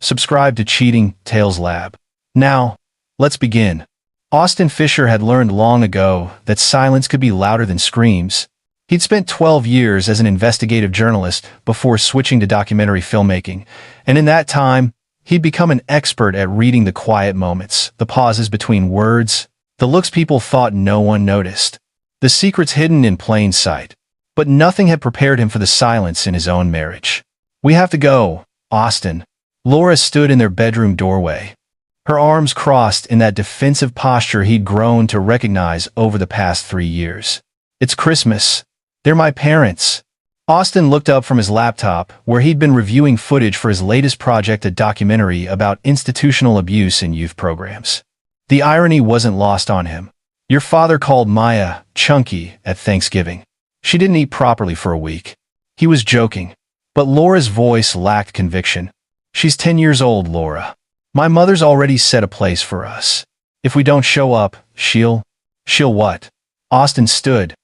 Subscribe to Cheating Tales Lab. Now, let's begin. Austin Fisher had learned long ago that silence could be louder than screams. He'd spent 12 years as an investigative journalist before switching to documentary filmmaking, and in that time, he'd become an expert at reading the quiet moments, the pauses between words, the looks people thought no one noticed, the secrets hidden in plain sight. But nothing had prepared him for the silence in his own marriage. "We have to go, Austin." Laura stood in their bedroom doorway, her arms crossed in that defensive posture he'd grown to recognize over the past 3 years. "It's Christmas. They're my parents." Austin looked up from his laptop, where he'd been reviewing footage for his latest project, a documentary about institutional abuse in youth programs. The irony wasn't lost on him. "Your father called Maya chunky at Thanksgiving. She didn't eat properly for a week." He was joking, but Laura's voice lacked conviction. "She's 10 years old, Laura. My mother's already set a place for us. If we don't show up, she'll what?" Austin stood,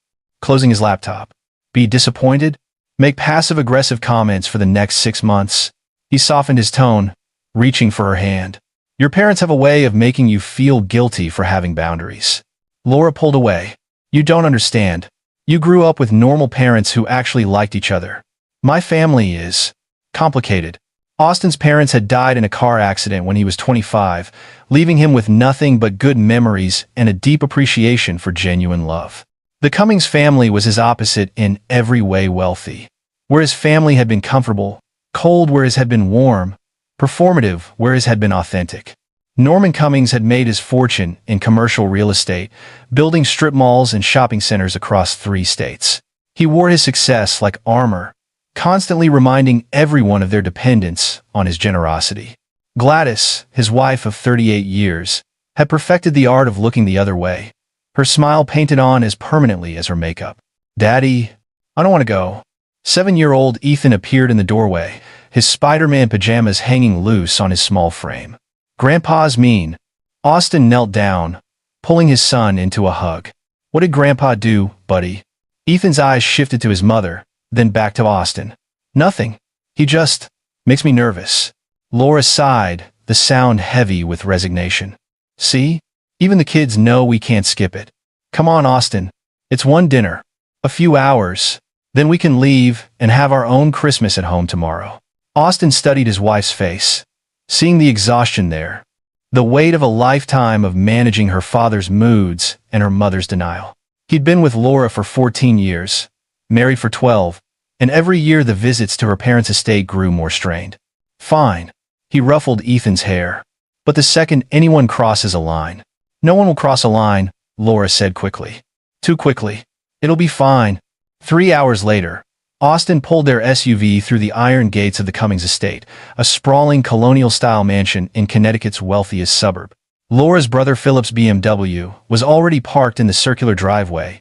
closing his laptop. "Be disappointed? Make passive-aggressive comments for the next 6 months?" He softened his tone, reaching for her hand. "Your parents have a way of making you feel guilty for having boundaries." Laura pulled away. "You don't understand. You grew up with normal parents who actually liked each other. My family is complicated." Austin's parents had died in a car accident when he was 25, leaving him with nothing but good memories and a deep appreciation for genuine love. The Cummings family was his opposite in every way: wealthy, where his family had been comfortable; cold, where his had been warm; performative, where his had been authentic. Norman Cummings had made his fortune in commercial real estate, building strip malls and shopping centers across 3 states. He wore his success like armor, constantly reminding everyone of their dependence on his generosity. Gladys, his wife of 38 years, had perfected the art of looking the other way, her smile painted on as permanently as her makeup. "Daddy, I don't want to go." 7-year-old Ethan appeared in the doorway, his Spider-Man pajamas hanging loose on his small frame. "Grandpa's mean." Austin knelt down, pulling his son into a hug. "What did Grandpa do, buddy?" Ethan's eyes shifted to his mother, then back to Austin. "Nothing. He just makes me nervous." Laura sighed, the sound heavy with resignation. "See? Even the kids know we can't skip it. Come on, Austin. It's one dinner. A few hours. Then we can leave and have our own Christmas at home tomorrow." Austin studied his wife's face, seeing the exhaustion there, the weight of a lifetime of managing her father's moods and her mother's denial. He'd been with Laura for 14 years, married for 12, and every year the visits to her parents' estate grew more strained. "Fine." He ruffled Ethan's hair. "But the second anyone crosses a line—" "No one will cross a line," Laura said quickly. "Too quickly. It'll be fine." 3 hours later, Austin pulled their SUV through the iron gates of the Cummings estate, a sprawling colonial-style mansion in Connecticut's wealthiest suburb. Laura's brother Philip's BMW was already parked in the circular driveway,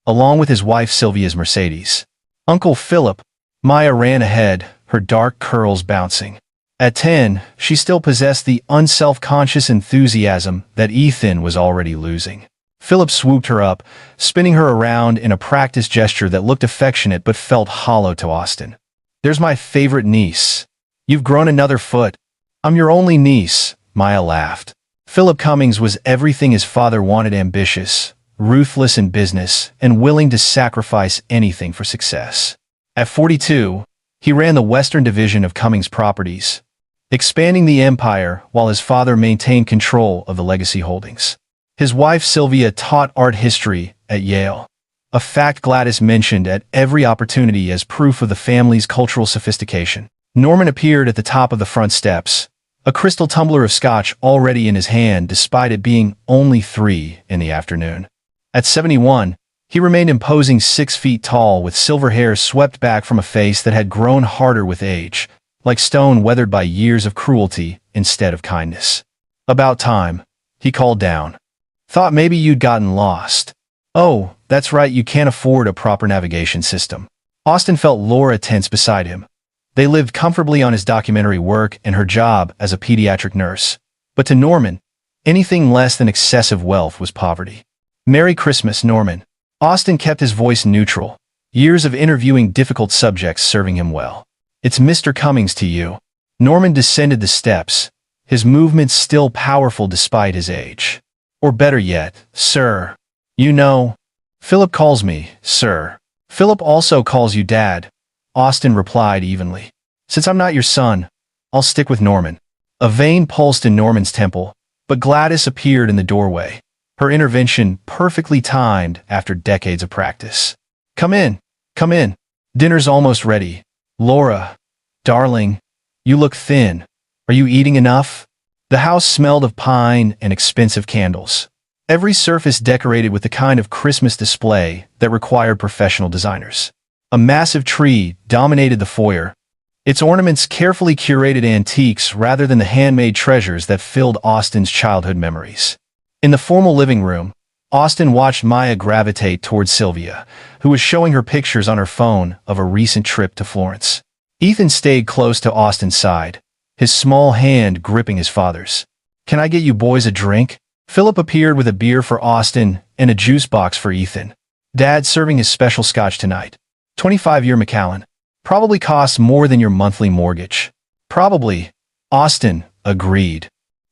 along with his wife Sylvia's Mercedes. Uncle Philip, Maya ran ahead, her dark curls bouncing. At 10, she still possessed the unself-conscious enthusiasm that Ethan was already losing. Philip swooped her up, spinning her around in a practiced gesture that looked affectionate but felt hollow to Austin. "There's my favorite niece. You've grown another foot." "I'm your only niece," Maya laughed. Philip Cummings was everything his father wanted: ambitious, ruthless in business, and willing to sacrifice anything for success. At 42, he ran the Western Division of Cummings Properties, expanding the empire while his father maintained control of the legacy holdings. His wife Sylvia taught art history at Yale, a fact Gladys mentioned at every opportunity as proof of the family's cultural sophistication. Norman appeared at the top of the front steps, a crystal tumbler of scotch already in his hand despite it being only 3 in the afternoon. At 71, he remained imposing, 6 feet tall, with silver hair swept back from a face that had grown harder with age, like stone weathered by years of cruelty instead of kindness. "About time," he called down. "Thought maybe you'd gotten lost." "Oh, that's right, you can't afford a proper navigation system." Austin felt Laura tense beside him. They lived comfortably on his documentary work and her job as a pediatric nurse. But to Norman, anything less than excessive wealth was poverty. "Merry Christmas, Norman." Austin kept his voice neutral, years of interviewing difficult subjects serving him well. "It's Mr. Cummings to you." Norman descended the steps, his movements still powerful despite his age. Or better yet, sir. You know, Philip calls me, sir. Philip also calls you dad, Austin replied evenly. Since I'm not your son, I'll stick with Norman. A vein pulsed in Norman's temple, but Gladys appeared in the doorway, her intervention perfectly timed after decades of practice. Come in, come in. Dinner's almost ready. Laura, darling, you look thin. Are you eating enough? The house smelled of pine and expensive candles. Every surface decorated with the kind of Christmas display that required professional designers. A massive tree dominated the foyer, its ornaments carefully curated antiques rather than the handmade treasures that filled Austin's childhood memories. In the formal living room, Austin watched Maya gravitate towards Sylvia, who was showing her pictures on her phone of a recent trip to Florence. Ethan stayed close to Austin's side, his small hand gripping his father's. Can I get you boys a drink? Philip appeared with a beer for Austin and a juice box for Ethan. Dad's serving his special scotch tonight. 25-year Macallan. Probably costs more than your monthly mortgage. Probably, Austin agreed,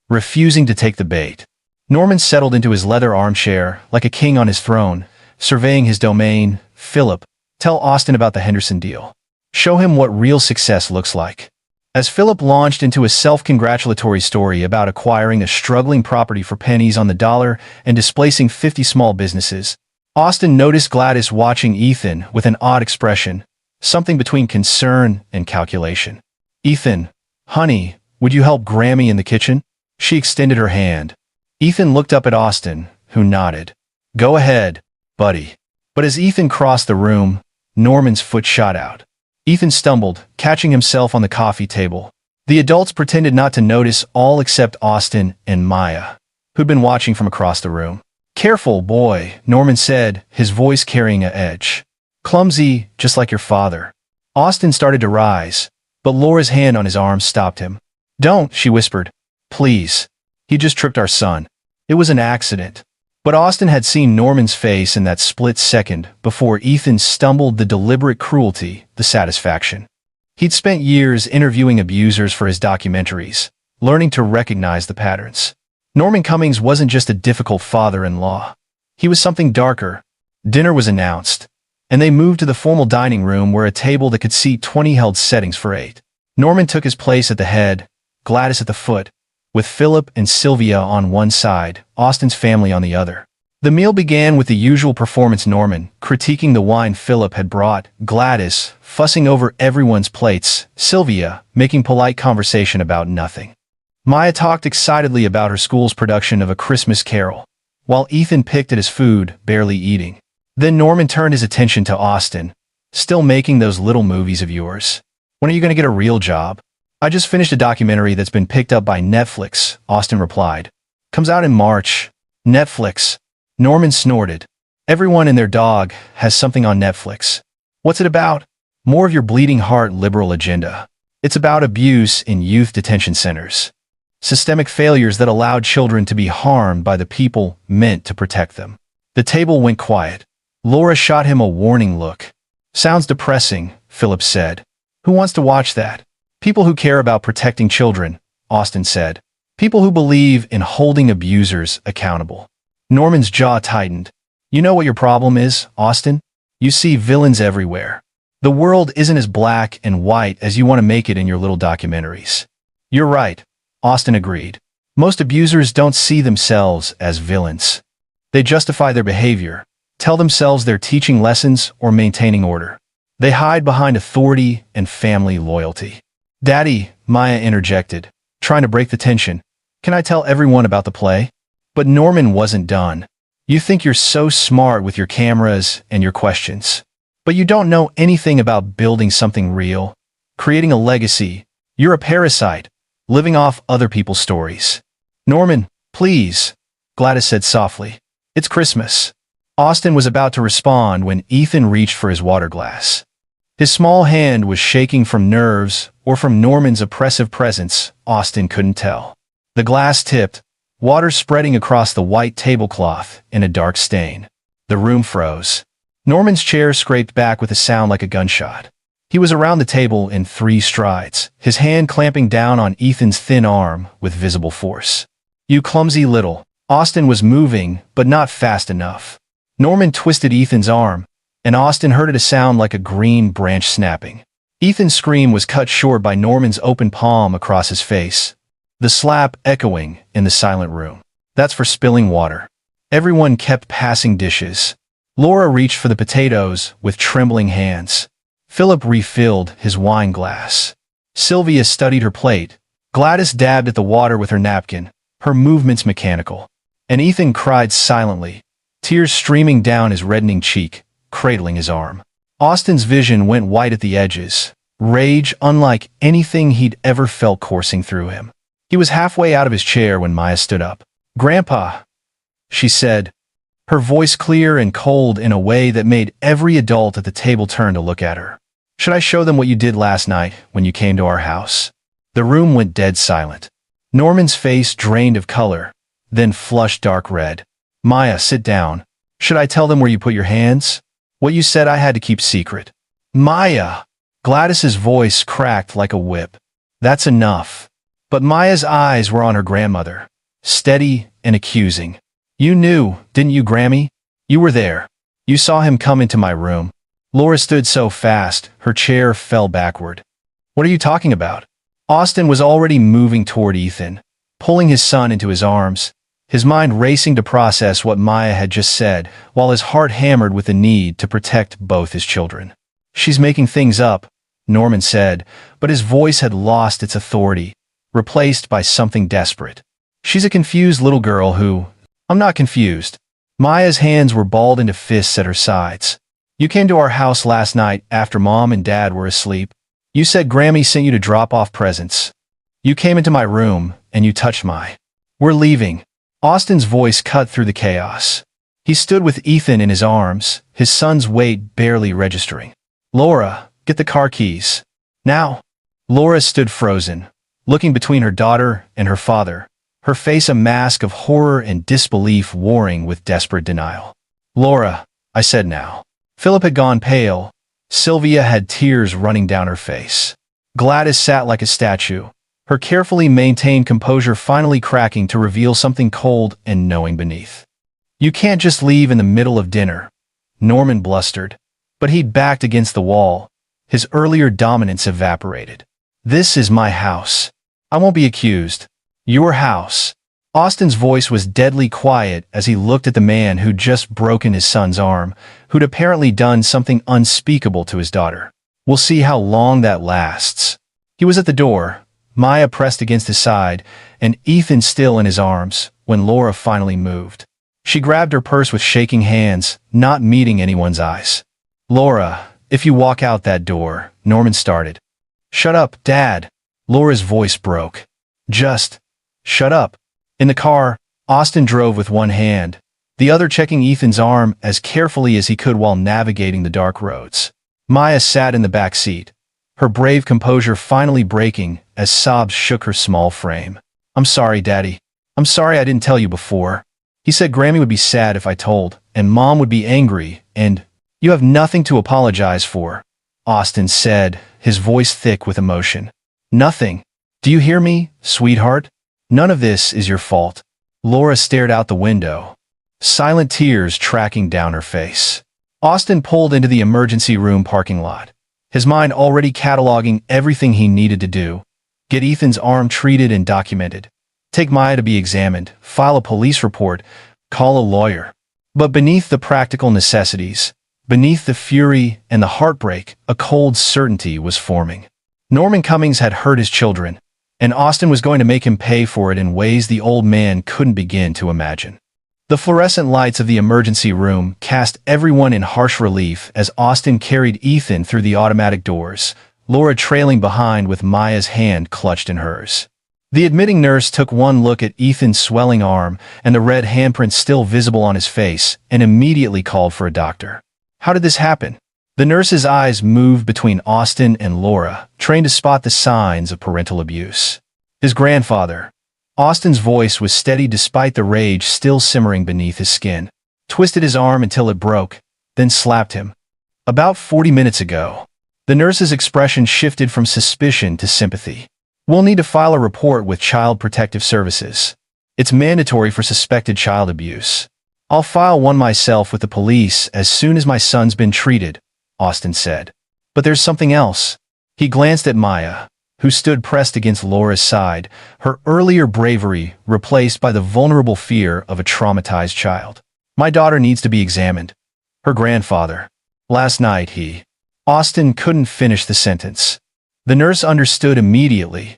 refusing to take the bait. Norman settled into his leather armchair like a king on his throne, surveying his domain. Philip, tell Austin about the Henderson deal. Show him what real success looks like. As Philip launched into a self-congratulatory story about acquiring a struggling property for pennies on the dollar and displacing 50 small businesses, Austin noticed Gladys watching Ethan with an odd expression, something between concern and calculation. Ethan, honey, would you help Grammy in the kitchen? She extended her hand. Ethan looked up at Austin, who nodded. Go ahead, buddy. But as Ethan crossed the room, Norman's foot shot out. Ethan stumbled, catching himself on the coffee table. The adults pretended not to notice, all except Austin and Maya, who'd been watching from across the room. Careful, boy, Norman said, his voice carrying an edge. Clumsy, just like your father. Austin started to rise, but Laura's hand on his arm stopped him. Don't, she whispered. Please. He just tripped our son. It was an accident. But Austin had seen Norman's face in that split second before Ethan stumbled, the deliberate cruelty, the satisfaction. He'd spent years interviewing abusers for his documentaries, learning to recognize the patterns. Norman Cummings wasn't just a difficult father-in-law. He was something darker. Dinner was announced, and they moved to the formal dining room where a table that could seat 20 held settings for 8. Norman took his place at the head, Gladys at the foot, with Philip and Sylvia on one side, Austin's family on the other. The meal began with the usual performance, Norman critiquing the wine Philip had brought, Gladys fussing over everyone's plates, Sylvia making polite conversation about nothing. Maya talked excitedly about her school's production of A Christmas Carol, while Ethan picked at his food, barely eating. Then Norman turned his attention to Austin. Still making those little movies of yours? When are you going to get a real job? I just finished a documentary that's been picked up by Netflix, Austin replied. Comes out in March. Netflix. Norman snorted. Everyone and their dog has something on Netflix. What's it about? More of your bleeding heart liberal agenda. It's about abuse in youth detention centers. Systemic failures that allowed children to be harmed by the people meant to protect them. The table went quiet. Laura shot him a warning look. Sounds depressing, Philip said. Who wants to watch that? People who care about protecting children, Austin said. People who believe in holding abusers accountable. Norman's jaw tightened. You know what your problem is, Austin? You see villains everywhere. The world isn't as black and white as you want to make it in your little documentaries. You're right, Austin agreed. Most abusers don't see themselves as villains. They justify their behavior, tell themselves they're teaching lessons or maintaining order. They hide behind authority and family loyalty. Daddy, Maya interjected, trying to break the tension. Can I tell everyone about the play? But Norman wasn't done. You think you're so smart with your cameras and your questions. But you don't know anything about building something real, creating a legacy. You're a parasite, living off other people's stories. Norman, please, Gladys said softly. It's Christmas. Austin was about to respond when Ethan reached for his water glass. His small hand was shaking from nerves or from Norman's oppressive presence, Austin couldn't tell. The glass tipped, water spreading across the white tablecloth in a dark stain. The room froze. Norman's chair scraped back with a sound like a gunshot. He was around the table in 3 strides, his hand clamping down on Ethan's thin arm with visible force. "You clumsy little." Austin was moving, but not fast enough. Norman twisted Ethan's arm, and Austin heard a sound like a green branch snapping. Ethan's scream was cut short by Norman's open palm across his face, the slap echoing in the silent room. "That's for spilling water." Everyone kept passing dishes. Laura reached for the potatoes with trembling hands. Philip refilled his wine glass. Sylvia studied her plate. Gladys dabbed at the water with her napkin, her movements mechanical. And Ethan cried silently, tears streaming down his reddening cheek, cradling his arm. Austin's vision went white at the edges, rage unlike anything he'd ever felt coursing through him. He was halfway out of his chair when Maya stood up. "Grandpa," she said, her voice clear and cold in a way that made every adult at the table turn to look at her. "Should I show them what you did last night when you came to our house?" The room went dead silent. Norman's face drained of color, then flushed dark red. "Maya, sit down. Should I tell them where you put your hands? What you said I had to keep secret." "Maya!" Gladys's voice cracked like a whip. "That's enough." But Maya's eyes were on her grandmother, steady and accusing. "You knew, didn't you, Grammy? You were there. You saw him come into my room." Laura stood so fast, her chair fell backward. "What are you talking about?" Austin was already moving toward Ethan, pulling his son into his arms, his mind racing to process what Maya had just said, while his heart hammered with the need to protect both his children. "She's making things up," Norman said, but his voice had lost its authority, replaced by something desperate. "She's a confused little girl who—" "I'm not confused." Maya's hands were balled into fists at her sides. "You came to our house last night after Mom and Dad were asleep. You said Grammy sent you to drop off presents. You came into my room, and you touched my—" "We're leaving." Austin's voice cut through the chaos. He stood with Ethan in his arms, his son's weight barely registering. "Laura, get the car keys. Now." Laura stood frozen, looking between her daughter and her father, her face a mask of horror and disbelief warring with desperate denial. "Laura," I said now. Philip had gone pale. Sylvia had tears running down her face. Gladys sat like a statue, her carefully maintained composure finally cracking to reveal something cold and knowing beneath. "You can't just leave in the middle of dinner," Norman blustered, but he'd backed against the wall. His earlier dominance evaporated. "This is my house. I won't be accused. Your house." Austin's voice was deadly quiet as he looked at the man who'd just broken his son's arm, who'd apparently done something unspeakable to his daughter. "We'll see how long that lasts." He was at the door, Maya pressed against his side, and Ethan still in his arms, when Laura finally moved. She grabbed her purse with shaking hands, not meeting anyone's eyes. "Laura, if you walk out that door," Norman started. "Shut up, Dad." Laura's voice broke. "Just shut up." In the car, Austin drove with one hand, the other checking Ethan's arm as carefully as he could while navigating the dark roads. Maya sat in the back seat, her brave composure finally breaking as sobs shook her small frame. "I'm sorry, Daddy. I'm sorry I didn't tell you before. He said Grammy would be sad if I told, and Mom would be angry, and—" "You have nothing to apologize for," Austin said, his voice thick with emotion. "Nothing. Do you hear me, sweetheart? None of this is your fault." Laura stared out the window, silent tears tracking down her face. Austin pulled into the emergency room parking lot, his mind already cataloging everything he needed to do. Get Ethan's arm treated and documented. Take Maya to be examined, file a police report, call a lawyer. But beneath the practical necessities, beneath the fury and the heartbreak, a cold certainty was forming. Norman Cummings had hurt his children, and Austin was going to make him pay for it in ways the old man couldn't begin to imagine. The fluorescent lights of the emergency room cast everyone in harsh relief as Austin carried Ethan through the automatic doors, Laura trailing behind with Maya's hand clutched in hers. The admitting nurse took one look at Ethan's swelling arm and the red handprint still visible on his face and immediately called for a doctor. How did this happen? The nurse's eyes moved between Austin and Laura, trained to spot the signs of parental abuse. His grandfather. Austin's voice was steady despite the rage still simmering beneath his skin. Twisted his arm until it broke, then slapped him. About 40 minutes ago. The nurse's expression shifted from suspicion to sympathy. We'll need to file a report with Child Protective Services. It's mandatory for suspected child abuse. I'll file one myself with the police as soon as my son's been treated, Austin said. But there's something else. He glanced at Maya, who stood pressed against Laura's side, her earlier bravery replaced by the vulnerable fear of a traumatized child. My daughter needs to be examined. Her grandfather. Last night Austin couldn't finish the sentence. The nurse understood immediately.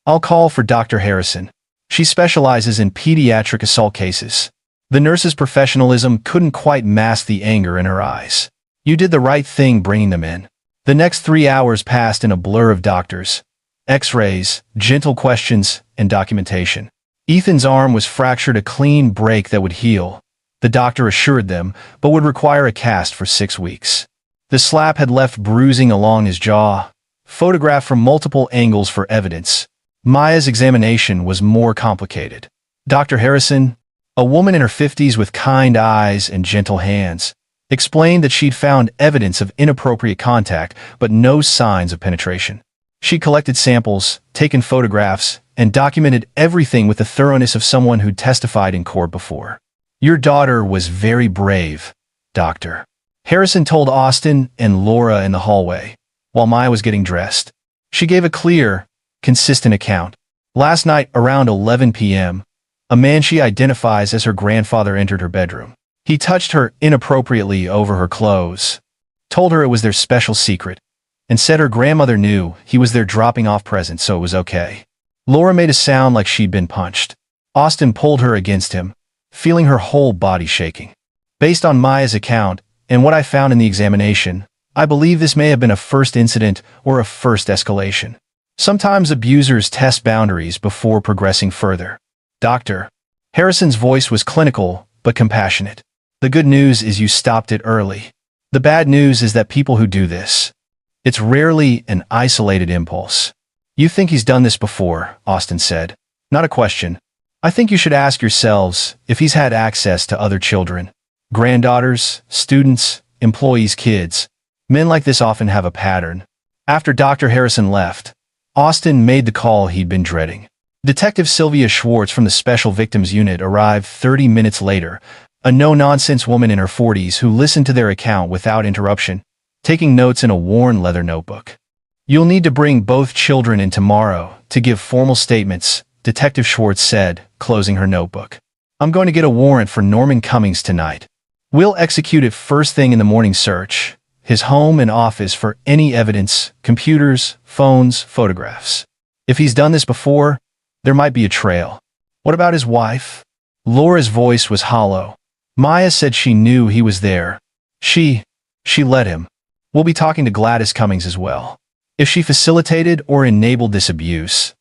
I'll call for Dr. Harrison. She specializes in pediatric assault cases. The nurse's professionalism couldn't quite mask the anger in her eyes. You did the right thing bringing them in. The next 3 hours passed in a blur of doctors, X-rays, gentle questions, and documentation. Ethan's arm was fractured, a clean break that would heal, the doctor assured them, but would require a cast for 6 weeks. The slap had left bruising along his jaw, photographed from multiple angles for evidence. Maya's examination was more complicated. Dr. Harrison, a woman in her 50s with kind eyes and gentle hands, explained that she'd found evidence of inappropriate contact but no signs of penetration. She collected samples, taken photographs, and documented everything with the thoroughness of someone who'd testified in court before. Your daughter was very brave, Doctor. Harrison told Austin and Laura in the hallway, while Maya was getting dressed. She gave a clear, consistent account. Last night, around 11 p.m., a man she identifies as her grandfather entered her bedroom. He touched her inappropriately over her clothes, told her it was their special secret, and said her grandmother knew he was there dropping off presents, so it was okay. Laura made a sound like she'd been punched. Austin pulled her against him, feeling her whole body shaking. Based on Maya's account and what I found in the examination, I believe this may have been a first incident or a first escalation. Sometimes abusers test boundaries before progressing further. Doctor. Harrison's voice was clinical but compassionate. The good news is you stopped it early. The bad news is that people who do this, it's rarely an isolated impulse. You think he's done this before, Austin said. Not a question. I think you should ask yourselves if he's had access to other children. Granddaughters, students, employees' kids. Men like this often have a pattern. After Dr. Harrison left, Austin made the call he'd been dreading. Detective Sylvia Schwartz from the Special Victims Unit arrived 30 minutes later, a no-nonsense woman in her 40s who listened to their account without interruption, taking notes in a worn leather notebook. You'll need to bring both children in tomorrow to give formal statements, Detective Schwartz said, closing her notebook. I'm going to get a warrant for Norman Cummings tonight. We'll execute it first thing in the morning. Search his home and office for any evidence, computers, phones, photographs. If he's done this before, there might be a trail. What about his wife? Laura's voice was hollow. Maya said she knew he was there. She let him. We'll be talking to Gladys Cummings as well. If she facilitated or enabled this abuse,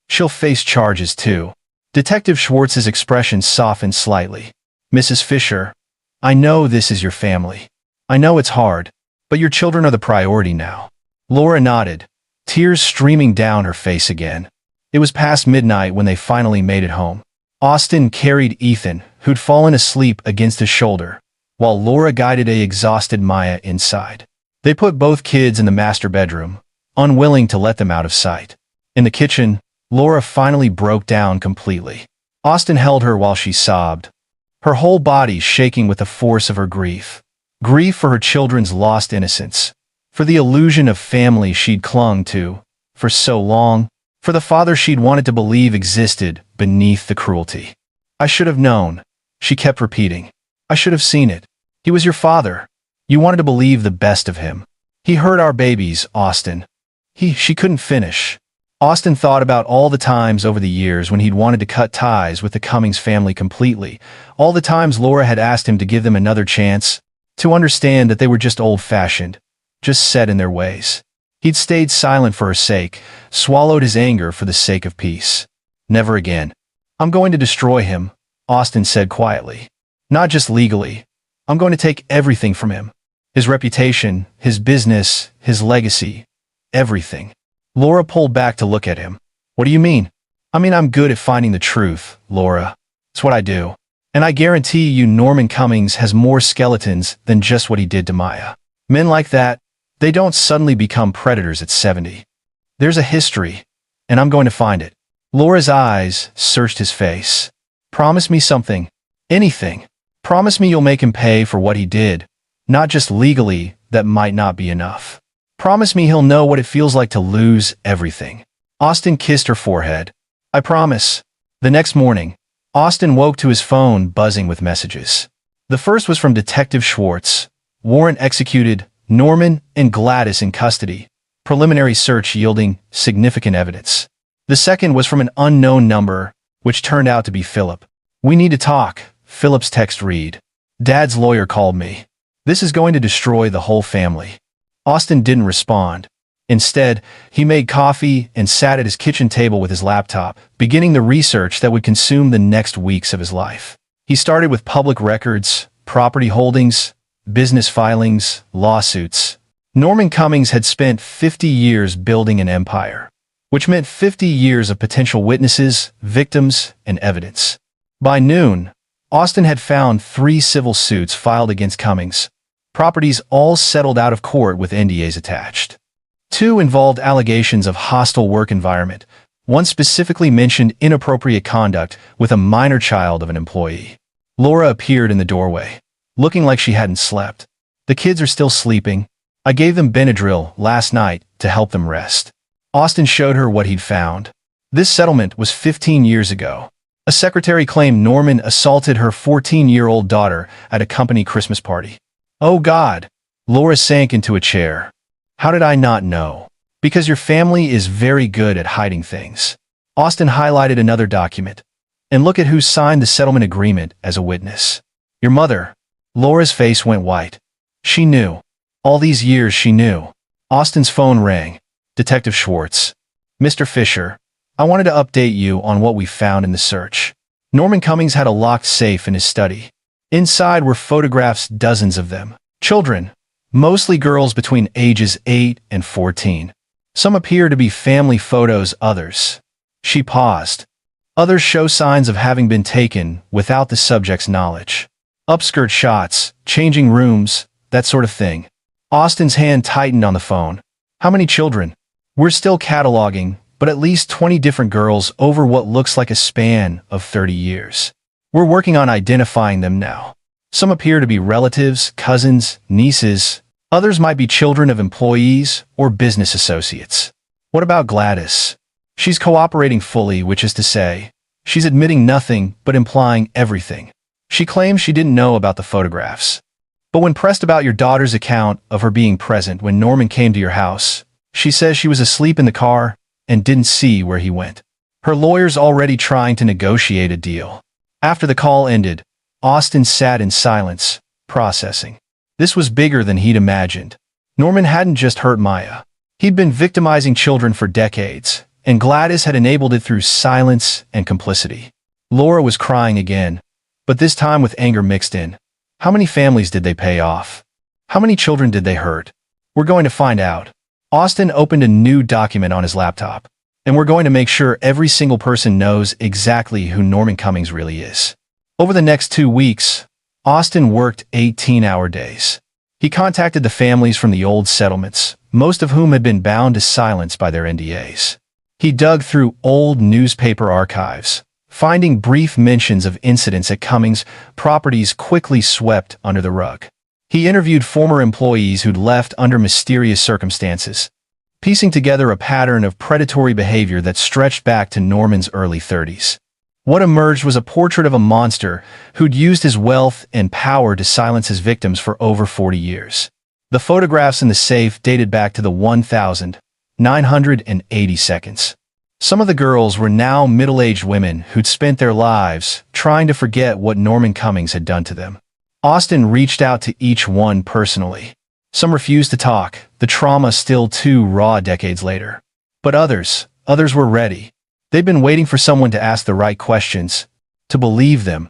she'll face charges too. Detective Schwartz's expression softened slightly. Mrs. Fisher, I know this is your family. I know it's hard, but your children are the priority now. Laura nodded, tears streaming down her face again. It was past midnight when they finally made it home. Austin carried Ethan, who'd fallen asleep against his shoulder, while Laura guided an exhausted Maya inside. They put both kids in the master bedroom, unwilling to let them out of sight. In the kitchen, Laura finally broke down completely. Austin held her while she sobbed, her whole body shaking with the force of her grief. Grief for her children's lost innocence, for the illusion of family she'd clung to for so long, for the father she'd wanted to believe existed beneath the cruelty. I should have known, she kept repeating. I should have seen it. He was your father. You wanted to believe the best of him. He hurt our babies, Austin. She couldn't finish. Austin thought about all the times over the years when he'd wanted to cut ties with the Cummings family completely, all the times Laura had asked him to give them another chance, to understand that they were just old-fashioned, just set in their ways. He'd stayed silent for her sake, swallowed his anger for the sake of peace. Never again. I'm going to destroy him, Austin said quietly. Not just legally. I'm going to take everything from him. His reputation, his business, his legacy, everything. Laura pulled back to look at him. What do you mean? I mean, I'm good at finding the truth, Laura. It's what I do. And I guarantee you Norman Cummings has more skeletons than just what he did to Maya. Men like that, They don't suddenly become predators at 70. There's a history, and I'm going to find it. Laura's eyes searched his face. Promise me something. Anything. Promise me you'll make him pay for what he did. Not just legally, that might not be enough. Promise me he'll know what it feels like to lose everything. Austin kissed her forehead. I promise. The next morning, Austin woke to his phone buzzing with messages. The first was from Detective Schwartz. Warrant executed, Norman and Gladys in custody. Preliminary search yielding significant evidence. The second was from an unknown number, which turned out to be Philip. We need to talk, Philip's text read. Dad's lawyer called me. This is going to destroy the whole family. Austin didn't respond. Instead, he made coffee and sat at his kitchen table with his laptop, beginning the research that would consume the next weeks of his life. He started with public records, property holdings, business filings, lawsuits. Norman Cummings had spent 50 years building an empire, which meant 50 years of potential witnesses, victims, and evidence. By noon, Austin had found 3 civil suits filed against Cummings, properties all settled out of court with NDAs attached. 2 involved allegations of hostile work environment. One specifically mentioned inappropriate conduct with a minor child of an employee. Laura appeared in the doorway, looking like she hadn't slept. The kids are still sleeping. I gave them Benadryl last night to help them rest. Austin showed her what he'd found. This settlement was 15 years ago. A secretary claimed Norman assaulted her 14-year-old daughter at a company Christmas party. Oh God! Laura sank into a chair. How did I not know? Because your family is very good at hiding things. Austin highlighted another document. And look at who signed the settlement agreement as a witness. Your mother. Laura's face went white. She knew. All these years she knew. Austin's phone rang. Detective Schwartz. Mr. Fisher, I wanted to update you on what we found in the search. Norman Cummings had a locked safe in his study. Inside were photographs, dozens of them. Children, mostly girls between ages 8 and 14. Some appear to be family photos, others. She paused. Others show signs of having been taken without the subject's knowledge. Upskirt shots, changing rooms, that sort of thing. Austin's hand tightened on the phone. How many children? We're still cataloging, but at least 20 different girls over what looks like a span of 30 years. We're working on identifying them now. Some appear to be relatives, cousins, nieces. Others might be children of employees or business associates. What about Gladys? She's cooperating fully, which is to say, she's admitting nothing but implying everything. She claims she didn't know about the photographs. But when pressed about your daughter's account of her being present when Norman came to your house, she says she was asleep in the car and didn't see where he went. Her lawyer's already trying to negotiate a deal. After the call ended, Austin sat in silence, processing. This was bigger than he'd imagined. Norman hadn't just hurt Maya. He'd been victimizing children for decades, and Gladys had enabled it through silence and complicity. Laura was crying again, but this time with anger mixed in. How many families did they pay off? How many children did they hurt? We're going to find out. Austin opened a new document on his laptop, and we're going to make sure every single person knows exactly who Norman Cummings really is. Over the next 2 weeks, Austin worked 18-hour days. He contacted the families from the old settlements, most of whom had been bound to silence by their NDAs. He dug through old newspaper archives, finding brief mentions of incidents at Cummings' properties quickly swept under the rug. He interviewed former employees who'd left under mysterious circumstances, piecing together a pattern of predatory behavior that stretched back to Norman's early 30s. What emerged was a portrait of a monster who'd used his wealth and power to silence his victims for over 40 years. The photographs in the safe dated back to the 1,980 seconds. Some of the girls were now middle-aged women who'd spent their lives trying to forget what Norman Cummings had done to them. Austin reached out to each one personally. Some refused to talk, the trauma still too raw decades later. But others were ready. They'd been waiting for someone to ask the right questions, to believe them,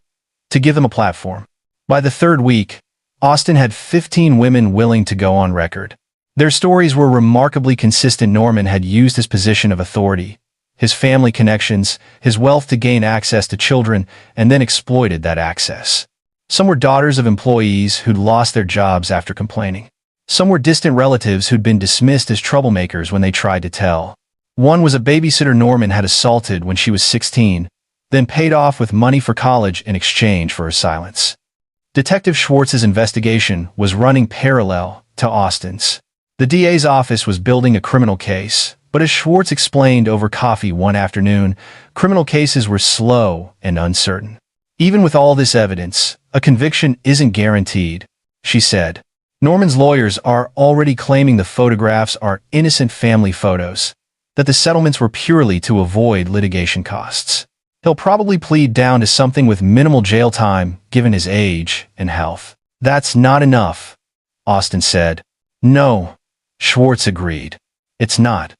to give them a platform. By the 3rd week, Austin had 15 women willing to go on record. Their stories were remarkably consistent. Norman had used his position of authority, his family connections, his wealth to gain access to children, and then exploited that access. Some were daughters of employees who'd lost their jobs after complaining. Some were distant relatives who'd been dismissed as troublemakers when they tried to tell. One was a babysitter Norman had assaulted when she was 16, then paid off with money for college in exchange for her silence. Detective Schwartz's investigation was running parallel to Austin's. The DA's office was building a criminal case, but as Schwartz explained over coffee one afternoon, criminal cases were slow and uncertain. Even with all this evidence, a conviction isn't guaranteed, she said. Norman's lawyers are already claiming the photographs are innocent family photos, that the settlements were purely to avoid litigation costs. He'll probably plead down to something with minimal jail time, given his age and health. That's not enough, Austin said. No, Schwartz agreed. It's not.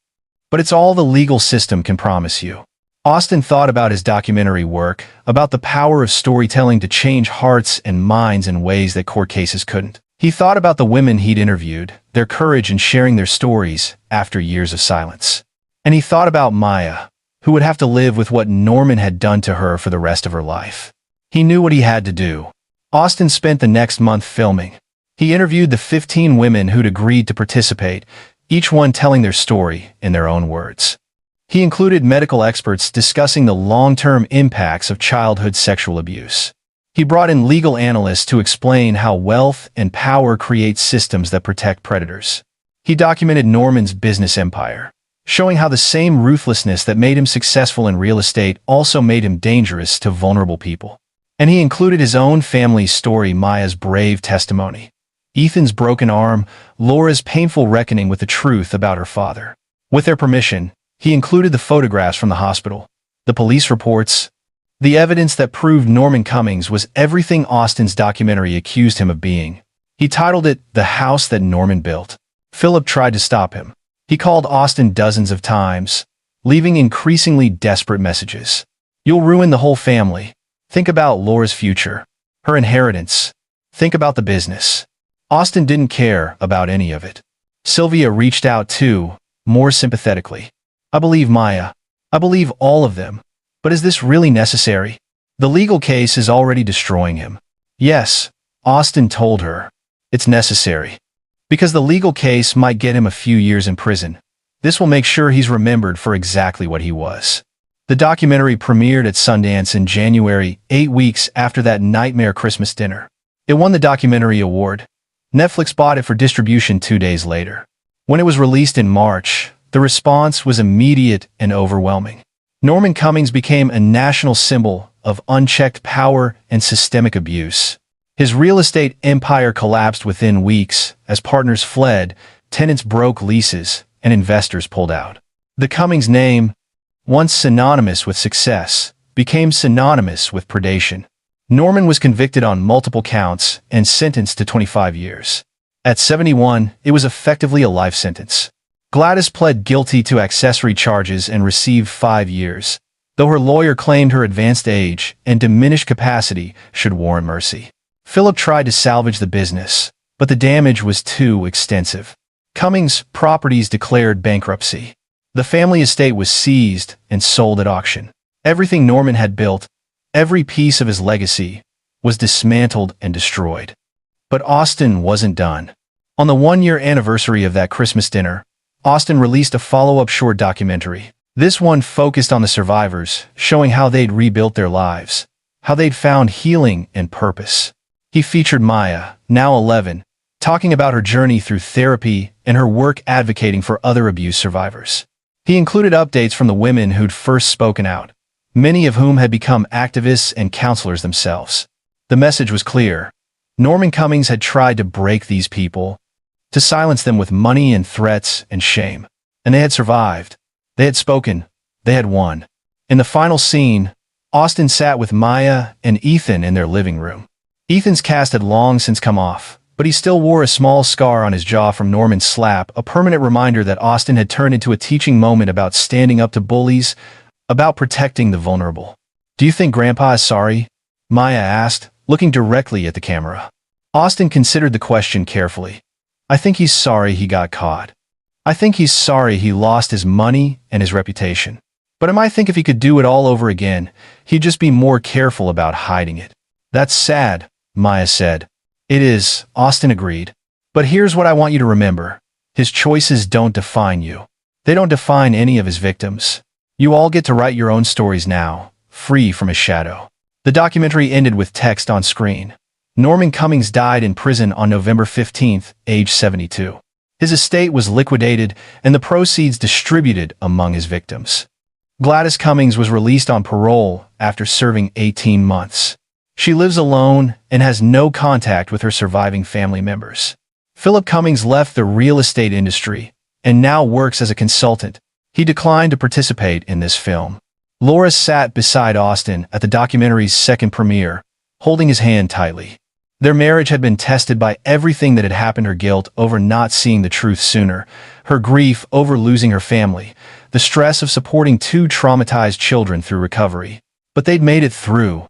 But it's all the legal system can promise you. Austin thought about his documentary work, about the power of storytelling to change hearts and minds in ways that court cases couldn't. He thought about the women he'd interviewed, their courage in sharing their stories after years of silence. And he thought about Maya, who would have to live with what Norman had done to her for the rest of her life. He knew what he had to do. Austin spent the next month filming. He interviewed the 15 women who'd agreed to participate, each one telling their story in their own words. He included medical experts discussing the long-term impacts of childhood sexual abuse. He brought in legal analysts to explain how wealth and power create systems that protect predators. He documented Norman's business empire, showing how the same ruthlessness that made him successful in real estate also made him dangerous to vulnerable people. And he included his own family's story, Maya's brave testimony, Ethan's broken arm, Laura's painful reckoning with the truth about her father. With their permission, he included the photographs from the hospital, the police reports, the evidence that proved Norman Cummings was everything Austin's documentary accused him of being. He titled it The House That Norman Built. Philip tried to stop him. He called Austin dozens of times, leaving increasingly desperate messages. You'll ruin the whole family. Think about Laura's future, her inheritance. Think about the business. Austin didn't care about any of it. Sylvia reached out too, more sympathetically. I believe Maya. I believe all of them. But is this really necessary? The legal case is already destroying him. Yes, Austin told her. It's necessary. Because the legal case might get him a few years in prison. This will make sure he's remembered for exactly what he was. The documentary premiered at Sundance in January, 8 weeks after that nightmare Christmas dinner. It won the documentary award. Netflix bought it for distribution 2 days later. When it was released in March, the response was immediate and overwhelming. Norman Cummings became a national symbol of unchecked power and systemic abuse. His real estate empire collapsed within weeks as partners fled, tenants broke leases, and investors pulled out. The Cummings name, once synonymous with success, became synonymous with predation. Norman was convicted on multiple counts and sentenced to 25 years. At 71, it was effectively a life sentence. Gladys pled guilty to accessory charges and received 5 years, though her lawyer claimed her advanced age and diminished capacity should warrant mercy. Philip tried to salvage the business, but the damage was too extensive. Cummings' properties declared bankruptcy. The family estate was seized and sold at auction. Everything Norman had built, every piece of his legacy, was dismantled and destroyed. But Austin wasn't done. On the 1-year anniversary of that Christmas dinner, Austin released a follow-up short documentary. This one focused on the survivors, showing how they'd rebuilt their lives, how they'd found healing and purpose. He featured Maya, now 11, talking about her journey through therapy and her work advocating for other abuse survivors. He included updates from the women who'd first spoken out, many of whom had become activists and counselors themselves. The message was clear. Norman Cummings had tried to break these people, to silence them with money and threats and shame. And they had survived. They had spoken. They had won. In the final scene, Austin sat with Maya and Ethan in their living room. Ethan's cast had long since come off, but he still wore a small scar on his jaw from Norman's slap, a permanent reminder that Austin had turned into a teaching moment about standing up to bullies, about protecting the vulnerable. Do you think Grandpa is sorry? Maya asked, looking directly at the camera. Austin considered the question carefully. I think he's sorry he got caught. I think he's sorry he lost his money and his reputation. But I might think if he could do it all over again, he'd just be more careful about hiding it. That's sad, Maya said. It is, Austin agreed. But here's what I want you to remember. His choices don't define you. They don't define any of his victims. You all get to write your own stories now, free from his shadow. The documentary ended with text on screen. Norman Cummings died in prison on November 15, age 72. His estate was liquidated and the proceeds distributed among his victims. Gladys Cummings was released on parole after serving 18 months. She lives alone and has no contact with her surviving family members. Philip Cummings left the real estate industry and now works as a consultant. He declined to participate in this film. Laura sat beside Austin at the documentary's second premiere, holding his hand tightly. Their marriage had been tested by everything that had happened: her guilt over not seeing the truth sooner, her grief over losing her family, the stress of supporting two traumatized children through recovery. But they'd made it through,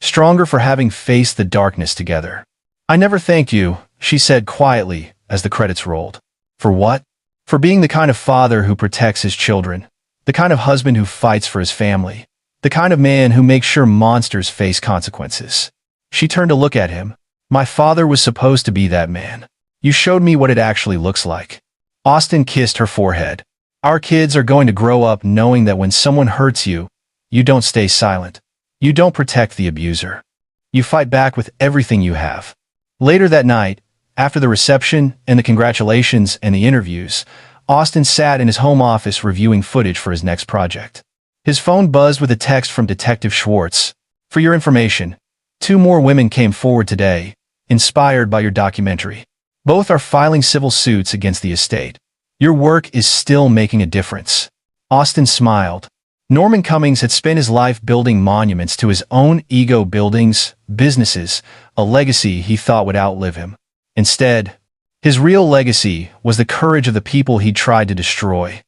stronger for having faced the darkness together. "I never thanked you," she said quietly as the credits rolled. "For what?" "For being the kind of father who protects his children, the kind of husband who fights for his family, the kind of man who makes sure monsters face consequences." She turned to look at him. "My father was supposed to be that man. You showed me what it actually looks like." Austin kissed her forehead. "Our kids are going to grow up knowing that when someone hurts you, you don't stay silent. You don't protect the abuser. You fight back with everything you have." Later that night, after the reception and the congratulations and the interviews, Austin sat in his home office reviewing footage for his next project. His phone buzzed with a text from Detective Schwartz. "For your information, 2 more women came forward today, inspired by your documentary. Both are filing civil suits against the estate. Your work is still making a difference." Austin smiled. Norman Cummings had spent his life building monuments to his own ego, buildings, businesses, a legacy he thought would outlive him. Instead, his real legacy was the courage of the people he tried to destroy,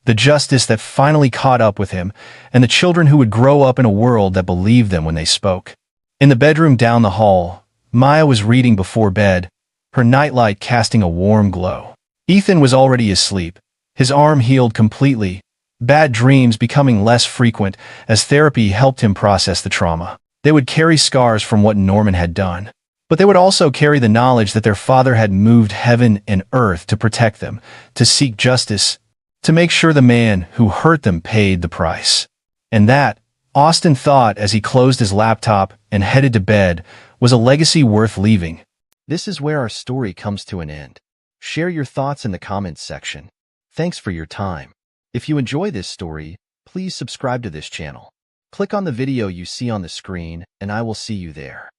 the justice that finally caught up with him, and the children who would grow up in a world that believed them when they spoke. In the bedroom down the hall, Maya was reading before bed, her nightlight casting a warm glow. Ethan was already asleep, his arm healed completely, bad dreams becoming less frequent as therapy helped him process the trauma. They would carry scars from what Norman had done, but they would also carry the knowledge that their father had moved heaven and earth to protect them, to seek justice, to make sure the man who hurt them paid the price. And that, Austin thought as he closed his laptop and headed to bed, was a legacy worth leaving. This is where our story comes to an end. Share your thoughts in the comments section. Thanks for your time. If you enjoy this story, please subscribe to this channel. Click on the video you see on the screen, and I will see you there.